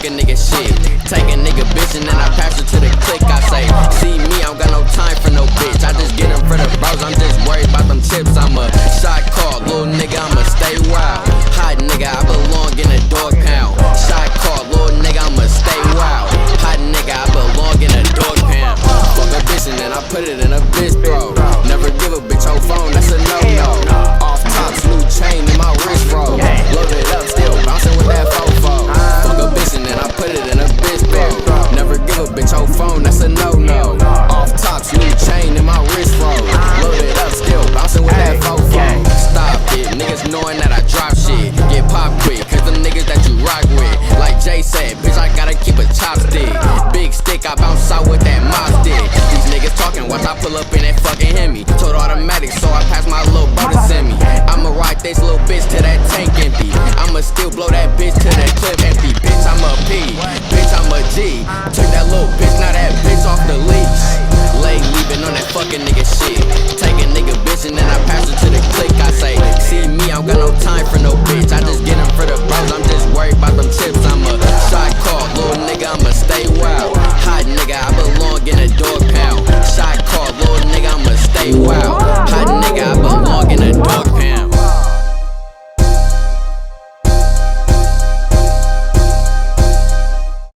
a nigga shit. Take a nigga bitch and then I pass her to the click. I say, see me, I don't got no time for no bitch. I just get them for the bros, I'm just worried about them chips. I'm a shot call, little nigga, I'ma stay wild. Hot nigga, I belong in a dog pound. Shot call, little nigga, I'ma stay wild. Hot nigga, I belong in a dog pound. Fuck a bitch and then I put it in a bitch bro. Never give a bitch her phone, that's a no-no. Off tops, new chain in my wrist roll. Load it up, still bouncing with that fofo. Fuck a bitch and then I put it in a bitch bro. Never give a bitch her phone, that's a no-no. Off tops, new chain in my wrist roll. Load it up, still bouncing with that fofo. Stop it, niggas knowing that I drop shit. Get pop quick, cause them niggas that you rock with. Like Jay said, bitch, I gotta keep a chopstick. Big stick, I bounce out with that mop stick. These niggas talking, watch I pull up in that fucking Hemi. Total automatic, so I pass my little bro to send me. I'ma ride this little bitch till that tank empty. I'ma still blow that bitch till that clip empty. Bitch, I'm a P, bitch, I'm a G.